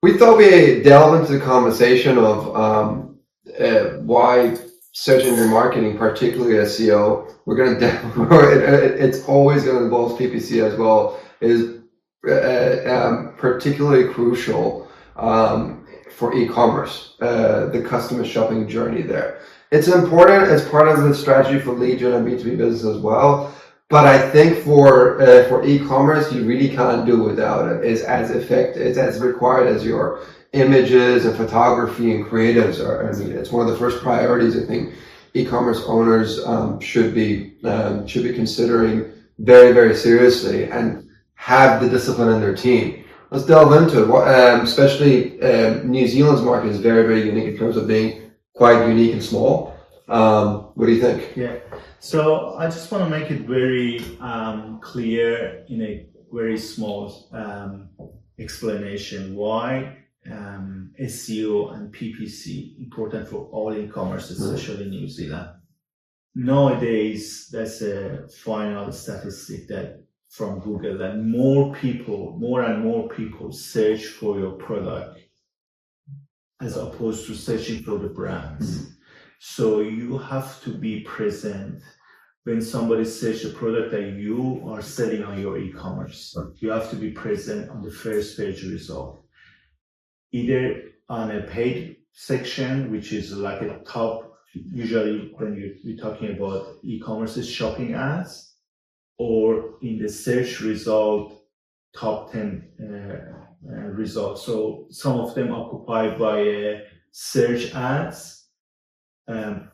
We thought we'd delve into the conversation of why search engine marketing, particularly SEO, it's always going to involve PPC as well, is particularly crucial for e-commerce, the customer shopping journey there. It's important as part of the strategy for lead gen and B2B business as well. But I think for e-commerce, you really can't do without it. It's as required as your images and photography and creatives are. I mean, it's one of the first priorities I think e-commerce owners should be considering very, very seriously and have the discipline in their team. Let's delve into it. Especially New Zealand's market is very, very unique in terms of being quite unique and small. What do you think? Yeah, so I just want to make it very clear in a very small explanation why SEO and PPC important for all e-commerce, especially in New Zealand. Nowadays, that's a final statistic that from Google that more and more people search for your product as opposed to searching for the brands. So you have to be present when somebody searches a product that you are selling on your e-commerce. You have to be present on the first page result, either on a paid section, which is like a top, usually when you're talking about e-commerce is shopping ads, or in the search result, top 10 results. So some of them occupied by search ads,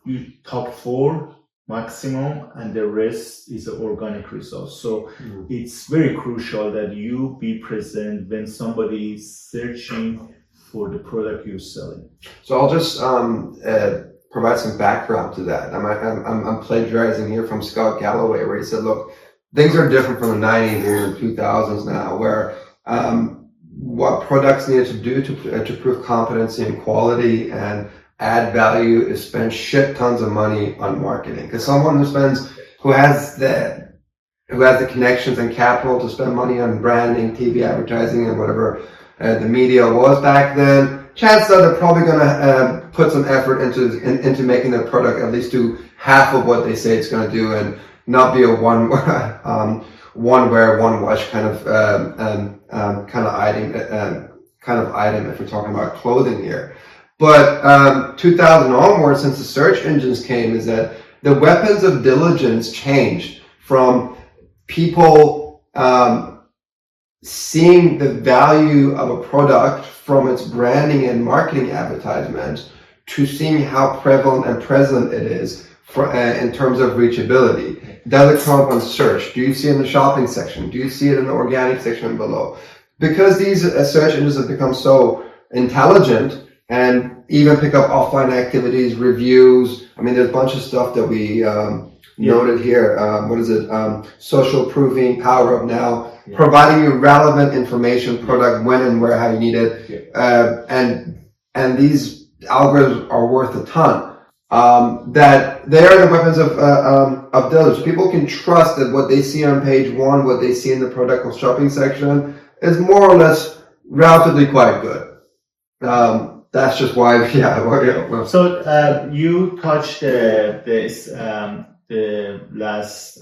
you top 4 maximum, and the rest is the organic results. So it's very crucial that you be present when somebody is searching for the product you're selling. So I'll just provide some background to that. I'm plagiarizing here from Scott Galloway, where he said, look, things are different from the 90s and 2000s now, where what products needed to do to prove competency and quality and add value is spend shit tons of money on marketing. Because someone who has the connections and capital to spend money on branding, TV advertising, and whatever the media was back then, chances are they're probably going to put some effort into making their product at least do half of what they say it's going to do, and not be a one wear, one wash kind of item if we're talking about clothing here. But 2000 onwards, since the search engines came, is that the weapons of diligence changed from people seeing the value of a product from its branding and marketing advertisements to seeing how prevalent and present it is in terms of reachability. Does it come up on search? Do you see it in the shopping section? Do you see it in the organic section below? Because these search engines have become so intelligent and even pick up offline activities, reviews. I mean, there's a bunch of stuff that we noted here. Social proofing, Power Up Now, providing you relevant information, product, when and where, how you need it. And these algorithms are worth a ton. That they are the weapons of diligence. People can trust that what they see on page 1, what they see in the product or shopping section is more or less relatively quite good. That's just why, So you touched the last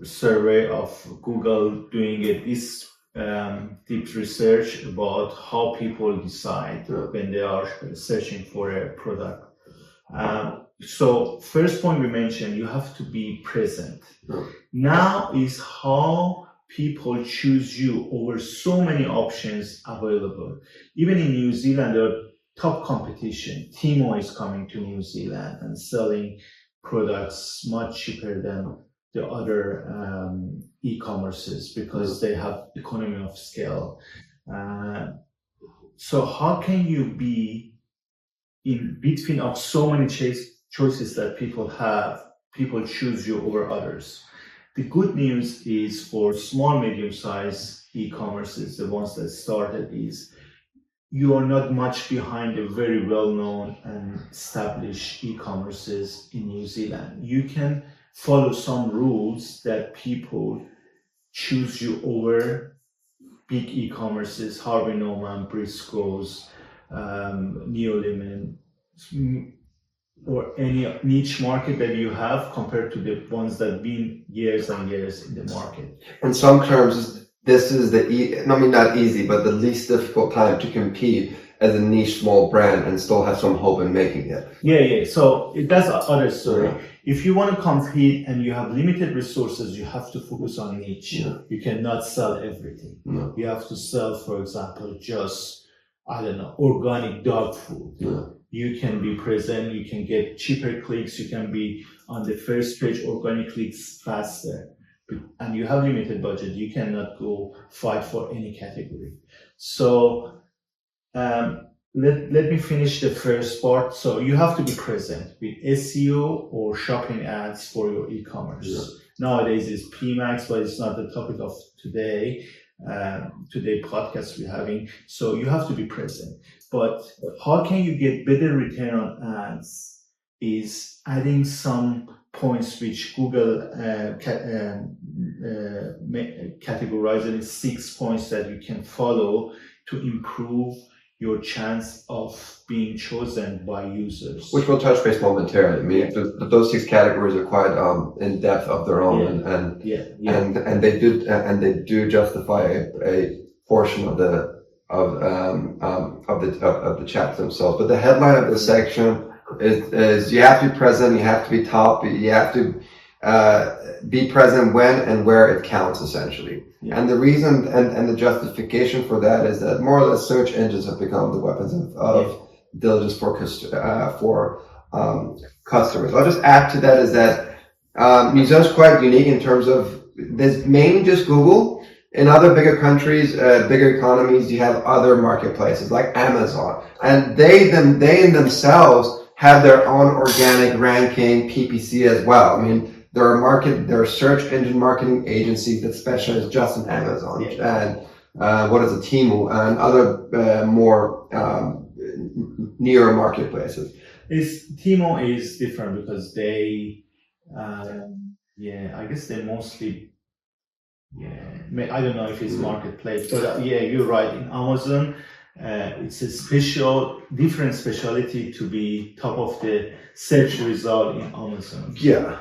survey of Google doing this deep research about how people decide when they are searching for a product. So first point we mentioned, you have to be present. Now is how people choose you over so many options available. Even in New Zealand, there are top competition. Timo is coming to New Zealand and selling products much cheaper than the other e-commerces because they have economy of scale. So how can you be in between of so many choices that people have, people choose you over others? The good news is for small, medium-sized e-commerces, the ones that started, is you are not much behind the very well-known and established e-commerces in New Zealand. You can follow some rules that people choose you over big e-commerces, Harvey Norman, Briscoe's, Neoliman, or any niche market that you have compared to the ones that have been years and years in the market? In some terms, this is not easy, but the least difficult time to compete as a niche small brand and still have some hope in making it. Yeah. So that's another story. Yeah. If you want to compete and you have limited resources, you have to focus on niche. Yeah. You cannot sell everything. No. You have to sell, for example, just, organic dog food. Yeah. You can be present, you can get cheaper clicks, you can be on the first page, organic clicks faster. And you have limited budget, you cannot go fight for any category. So let me finish the first part. So you have to be present with SEO or shopping ads for your e-commerce. Yeah. Nowadays it's PMAX, but it's not the topic of today podcast we're having. So you have to be present. But how can you get better return on ads is adding some points which Google categorized in 6 points that you can follow to improve your chance of being chosen by users. Which we'll touch base momentarily. I mean, those 6 categories are quite in depth of their own, and they do justify a portion of the chats themselves. But the headline of the section is you have to be present, you have to be top, you have to be present when and where it counts, essentially. Yeah. And the reason and the justification for that is that more or less search engines have become the weapons of diligence for customers. I'll just add to that is that New Zealand's quite unique in terms of there's mainly just Google. In other bigger countries, bigger economies, you have other marketplaces like Amazon, and they in themselves have their own organic ranking PPC as well. I mean, there are search engine marketing agencies that specialize just in Amazon and Temu and other more nearer marketplaces. Temu is different because they, I guess they mostly, I don't know if it's marketplace, but you're right. In Amazon, it's a different specialty to be top of the search result in Amazon. Yeah.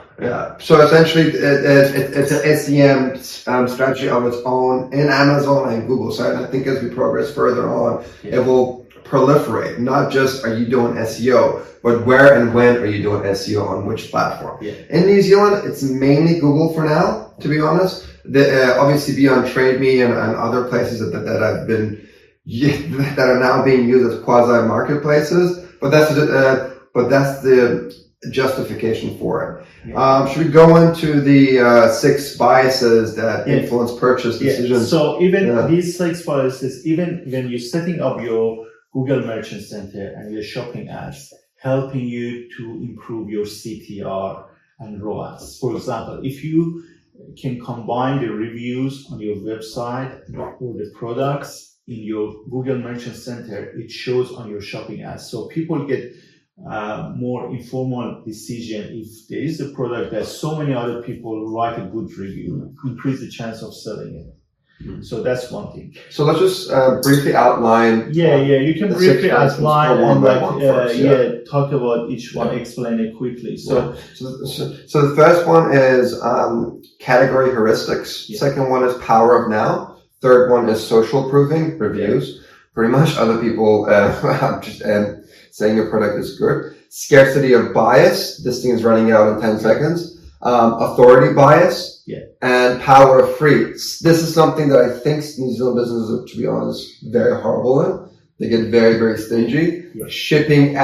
So essentially, it's an SEM strategy of its own in Amazon and Google. So I think as we progress further on, it will proliferate. Not just are you doing SEO, but where and when are you doing SEO on which platform? Yeah. In New Zealand, it's mainly Google for now, to be honest. Obviously, beyond TradeMe and other places that have been that are now being used as quasi marketplaces, but that's the justification for it. Yeah. Should we go into the 6 biases that influence purchase decisions? So even these 6 biases, even when you're setting up your Google Merchant Center and your shopping ads, helping you to improve your CTR and ROAS. For example, if you can combine the reviews on your website or the products in your Google Merchant Center, it shows on your shopping ads. So people get more informal decision. If there is a product that so many other people write a good review, increase the chance of selling it. Mm-hmm. So that's one thing. So let's just briefly outline. You can briefly outline and talk about each one, explain it quickly. So the first one is category heuristics. Yeah. Second one is power of now. Third one is social proofing, reviews. Pretty much other people just saying your product is good. Scarcity of bias. This thing is running out in 10 seconds. Authority bias. And power of free. This is something that I think New Zealand businesses are, to be honest, very horrible in. They get very, very stingy. Yeah. Shipping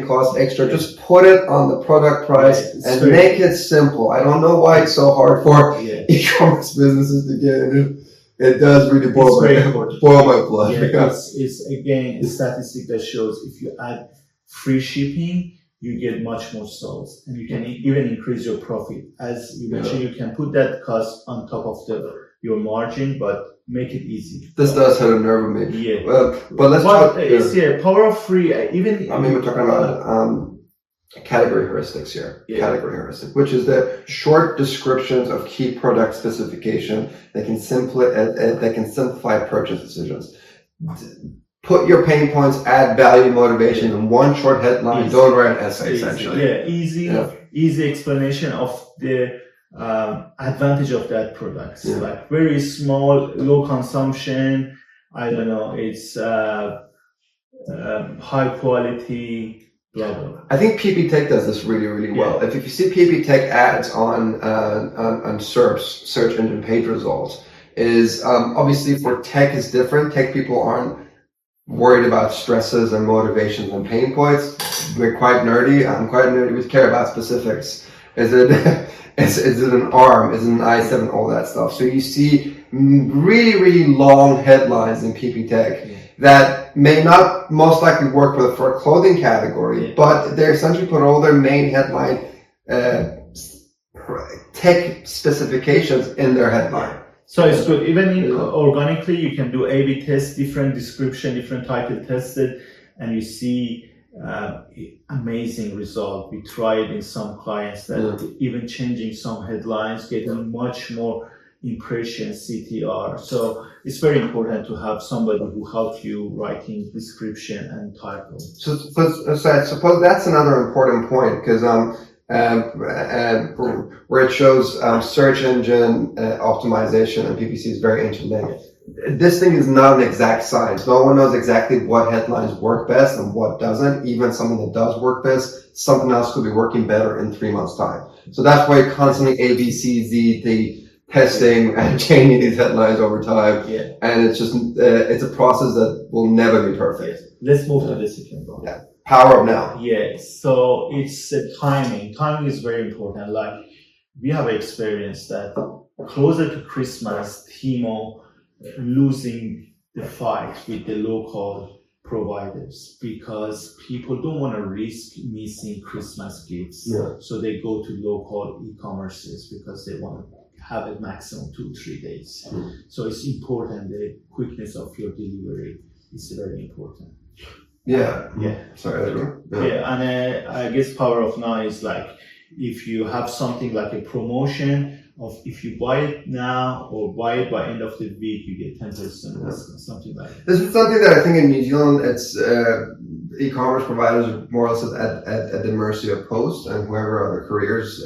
costs extra. Just put it on the product price and make it simple. I don't know why it's so hard for e-commerce businesses to get in it. It does really boil my blood. Yeah, it's again a statistic that shows if you add free shipping, you get much more sales, and you can even increase your profit. As you mentioned, you can put that cost on top of your margin, but make it easy. This does have a nerve with me. Yeah. But let's talk. Power of free. We're talking about category heuristics here. Yeah. Category heuristic, which is the short descriptions of key product specification that can simplify purchase decisions. Put your pain points, add value, motivation in one short headline. Don't write an essay, essentially. Yeah, easy explanation of the advantage of that product. Yeah. Like very small, low consumption. I don't know. It's high quality. Blah, blah. I think PP Tech does this really, really well. If you see PP Tech ads on SERPs, search engine page results, is obviously for tech is different. Tech people aren't worried about stresses and motivations and pain points. We're quite nerdy. I'm quite nerdy. We care about specifics. Is it an ARM? Is it an i7? All that stuff. So you see really, really long headlines in PP Tech that may not most likely work for a clothing category, but they essentially put all their main headline tech specifications in their headline. So it's good. Even organically, you can do A/B tests, different description, different title tested, and you see amazing result. We tried in some clients that even changing some headlines, getting much more impressions, CTR. So it's very important to have somebody who helps you writing description and title. So I suppose that's another important point, because where it shows search engine optimization and PPC is very interlinked. This thing is not an exact science. No one knows exactly what headlines work best and what doesn't. Even something that does work best, something else could be working better in 3 months' time. So that's why you're constantly A, B, C, Z, D testing and changing these headlines over time. And it's just it's a process that will never be perfect. Let's move to the second one. Power of now. Yes. So it's timing. Timing is very important. Like we have experienced that closer to Christmas, Timo losing the fight with the local providers because people don't want to risk missing Christmas gifts. So they go to local e-commerces because they want to have a maximum 2-3 days. So it's important. The quickness of your delivery is very important. Sorry, and I guess power of now is like if you have something like a promotion of if you buy it now or buy it by end of the week, you get 10% discount, something like that. This is something that I think in New Zealand, it's e-commerce providers are more or less at the mercy of Post and whoever other couriers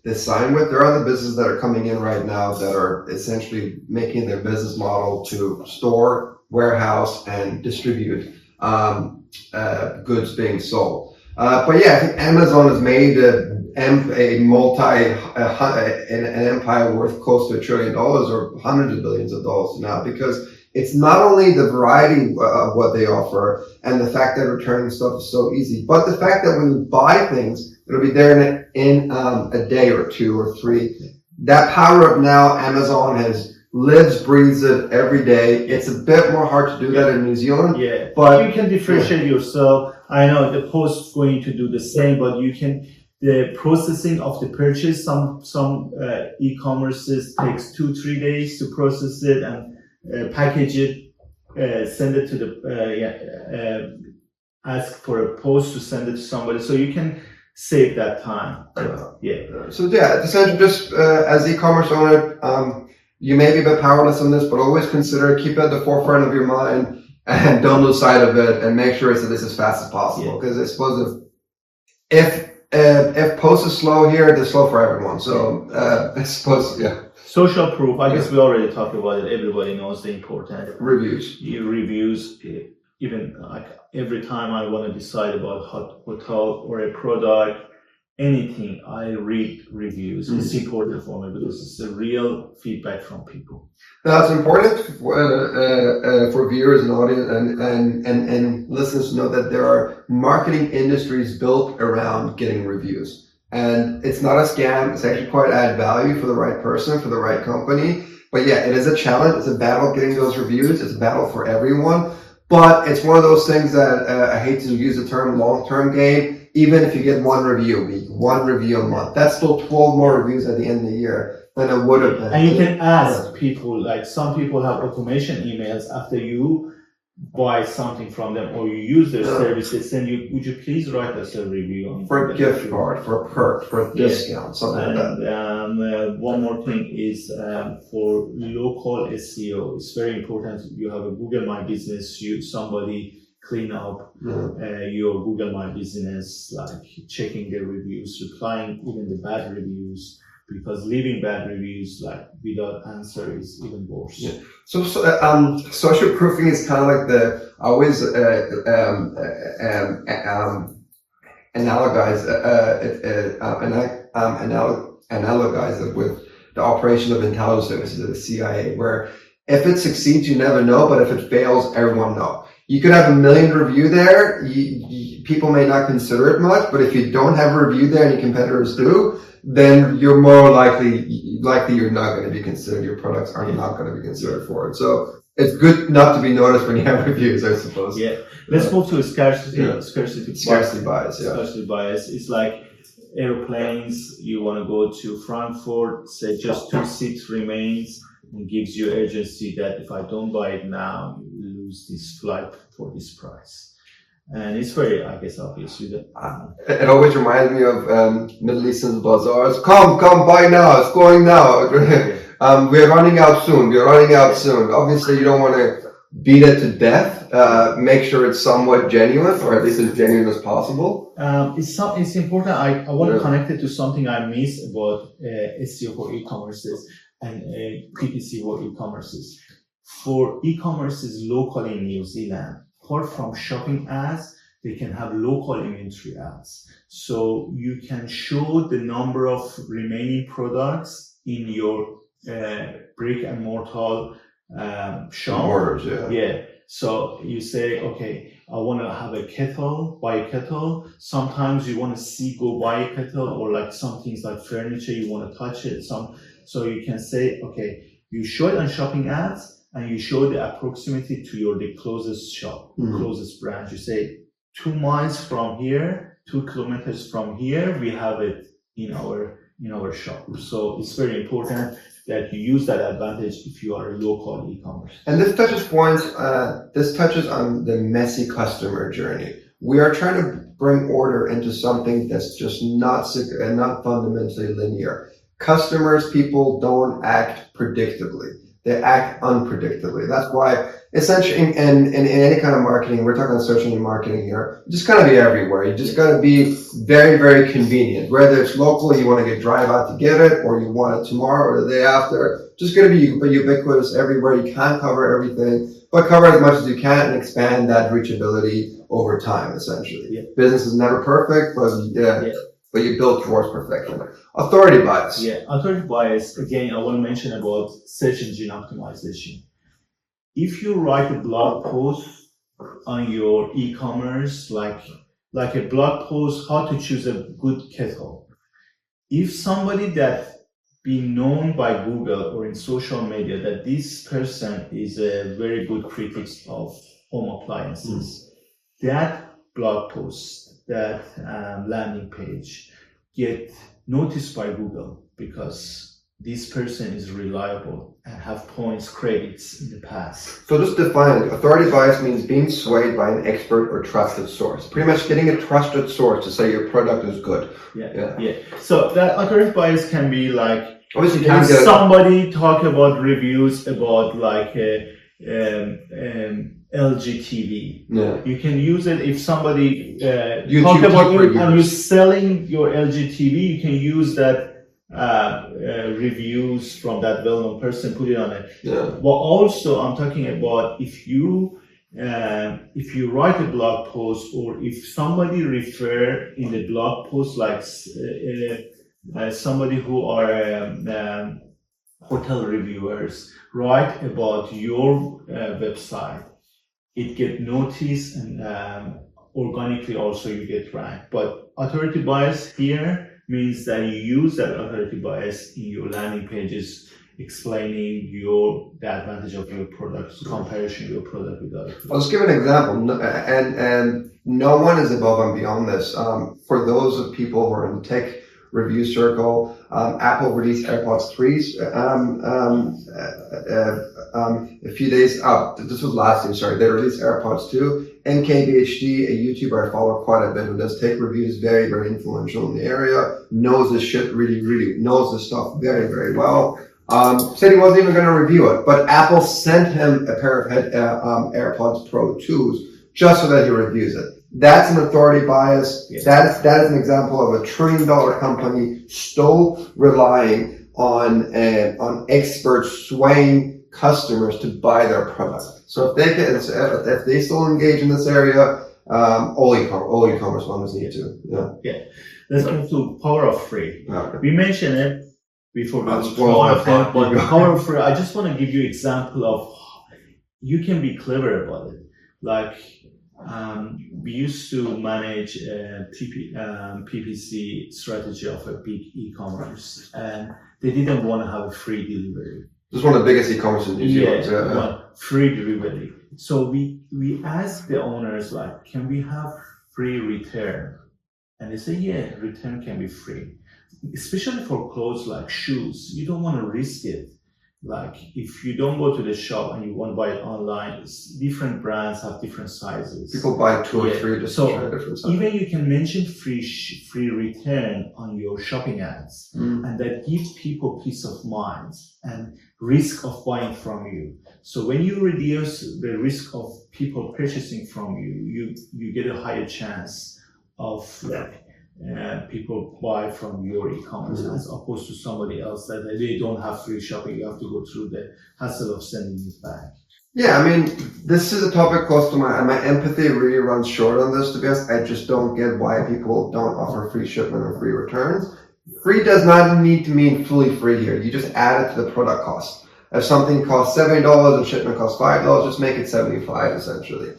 they sign with. There are other businesses that are coming in right now that are essentially making their business model to store, warehouse, and distribute goods being sold. But yeah, I think Amazon has made an empire worth close to $1 trillion or hundreds of billions of dollars now, because it's not only the variety of what they offer and the fact that returning stuff is so easy, but the fact that when you buy things, it'll be there in a day or 2 or 3. That power of now, Amazon lives, breathes it every day. It's a bit more hard to do that in New Zealand. But you can differentiate yourself. I know the Post going to do the same, but you can, the processing of the purchase, some e-commerces takes 2-3 days to process it and package it, send it to the, ask for a post to send it to somebody. So you can save that time. So essentially just as e-commerce owner, you may be a bit powerless on this, but always consider, keep it at the forefront of your mind and don't lose sight of it and make sure it's as fast as possible. Because I suppose if Post is slow here, they're slow for everyone. So I suppose, Social proof, I guess we already talked about it. Everybody knows the importance. Reviews. Reviews, even like every time I want to decide about hotel or a product, anything, I read reviews. It's important for me because it's a real feedback from people. Now, it's important for viewers and audience and listeners to know that there are marketing industries built around getting reviews. And it's not a scam. It's actually quite add value for the right person, for the right company. But yeah, it is a challenge. It's a battle getting those reviews. It's a battle for everyone. But it's one of those things that I hate to use the term long-term game. Even if you get 1 review a week, 1 review a month, that's still 12 more reviews at the end of the year than it would have been. And you can ask people, like some people have automation emails after you buy something from them or you use their services, then would you please write us a review on for a gift card, for a perk, for a discount, something like that. One more thing is for local SEO, it's very important. You have a Google My Business, somebody clean up your Google My Business, like checking the reviews, replying even the bad reviews, because leaving bad reviews like without answer is even worse. Yeah. So social proofing is kind of like I always analogize it with the operation of intelligence services of the CIA, where if it succeeds, you never know, but if it fails, everyone knows. You could have 1 million review there. People may not consider it much, but if you don't have a review there and your competitors do, then you're more likely you're not going to be considered. Your products are not going to be considered for it. So it's good not to be noticed when you have reviews, I suppose. Yeah. Let's move to scarcity bias. Yeah. Scarcity bias. It's like airplanes. You want to go to Frankfurt, say just 2 seats remains, and gives you urgency that if I don't buy it now, you will lose this flight for this price. And it's very, I guess, obvious. It always reminds me of Middle Eastern bazaars. Come, buy now. It's going now. We're running out soon. Obviously, you don't want to beat it to death. Make sure it's somewhat genuine, or at least as genuine as possible. It's important. I want to connect it to something I missed about SEO for e-commerces and PPC for e-commerces. For e-commerces locally in New Zealand, apart from shopping ads, they can have local inventory ads. So you can show the number of remaining products in your brick and mortar shop. Orders, yeah. So you say, okay, I want to have a kettle, buy a kettle. Sometimes you want to go buy a kettle, or like some things like furniture, you want to touch it. So you can say, okay, you show it on shopping ads, and you show the approximity to the closest shop, closest branch. You say 2 miles from here, 2 kilometers from here, we have it in our shop. So it's very important that you use that advantage if you are a local e-commerce. And this touches on the messy customer journey. We are trying to bring order into something that's just not fundamentally linear. People don't act predictably. They act unpredictably. That's why, essentially, in any kind of marketing, we're talking social media marketing here, you just gotta be everywhere. You just gotta be very, very convenient. Whether it's local, you want to drive out to get it, or you want it tomorrow or the day after, just gotta be ubiquitous everywhere. You can't cover everything, but cover as much as you can and expand that reachability over time, essentially. Yeah. Business is never perfect, but you build towards perfection. Authority bias. Yeah, authority bias, again, I want to mention about search engine optimization. If you write a blog post on your e-commerce, like a blog post, how to choose a good kettle. If somebody that been known by Google or in social media that this person is a very good critic of home appliances, that blog post, that landing page get noticed by Google because this person is reliable and have credits in the past. So just define it. Authority bias means being swayed by an expert or trusted source. Pretty much getting a trusted source to say your product is good. Yeah. So that authority bias can be like, obviously, somebody talk about reviews about like LG TV. Yeah. You can use it if somebody talk about you and you're selling your LG TV. You can use that reviews from that well-known person, put it on it. Yeah. But also, I'm talking about if you write a blog post, or if somebody refer in the blog post, like somebody who are hotel reviewers write about your website, it get noticed, and organically also you get ranked. But authority bias here means that you use that authority bias in your landing pages, explaining the advantage of your product, comparison your product with others. I'll just give an example, and no one is above and beyond this. For those of people who are in the tech review circle, Apple released AirPods 3s a few days up. This was last year, sorry. They released AirPods 2. NKBHD, a YouTuber I follow quite a bit who does tech reviews, very, very influential in the area, knows this shit really, really, knows this stuff very, very well. Said he wasn't even going to review it, but Apple sent him a pair of AirPods Pro 2s just so that he reviews it. That's an authority bias. Yes. That is an example of a $1 trillion company still relying on experts swaying customers to buy their product. So if they still engage in this area, all e-commerce owners need to. Yeah. Let's move to power of free. Okay. We mentioned it before, but power of free. I just want to give you example of you can be clever about it. Like we used to manage a PPC strategy of a big e-commerce, and they didn't want to have a free delivery. This is one of the biggest e-commerce in New Zealand. Free delivery. So we asked the owners, like, can we have free return? And they say, yeah, return can be free. Especially for clothes like shoes, you don't want to risk it. Like if you don't go to the shop and you want to buy it online, different brands have different sizes. People buy 2 or 3 just to try different sizes. Even you can mention free return on your shopping ads, and that gives people peace of mind and risk of buying from you. So when you reduce the risk of people purchasing from you, you get a higher chance of people buy from your e-commerce as opposed to somebody else that they don't have free shopping. You have to go through the hassle of sending it back. Yeah, I mean, this is a topic close to my empathy really runs short on this, to be honest. I just don't get why people don't offer free shipment or free returns. Free does not need to mean fully free here. You just add it to the product cost. If something costs $70 and shipment costs $5, just make it $75 essentially.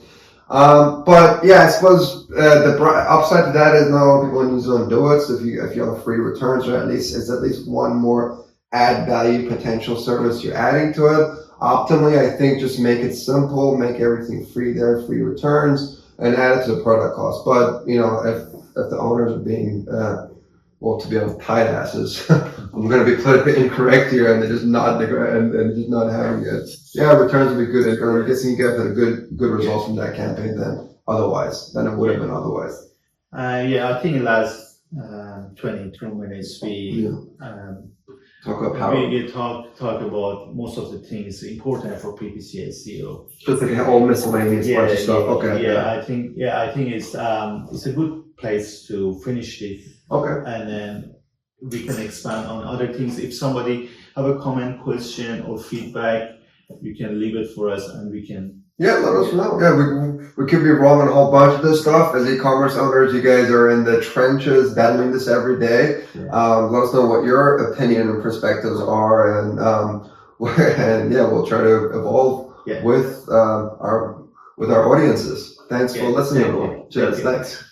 But yeah, I suppose the upside to that is not all people in New Zealand do it. So if you have free returns, or it's at least one more add value potential service you're adding to it. Optimally, I think just make it simple, make everything free there, free returns, and add it to the product cost. But if the owners are being to be honest, tight asses. I'm going to be politically incorrect here, and they're just not just not having it. Yeah, returns would be good. I'm guessing you guys had a good results from that campaign than it would have been otherwise. I think in the last 22 minutes we talk about power. We talk about most of the things important for PPC SEO. Just like all miscellaneous bunch of stuff. Okay. I think it's a good place to finish this. Okay. And then we can expand on other things. If somebody have a comment, question, or feedback, you can leave it for us, and we can. Yeah, let us know. Yeah, we could be wrong on a whole bunch of this stuff. As e-commerce owners, you guys are in the trenches battling this every day. Yeah. Let us know what your opinion and perspectives are, and we'll try to evolve with our audiences. Thanks for listening, everyone. Cheers. Thanks.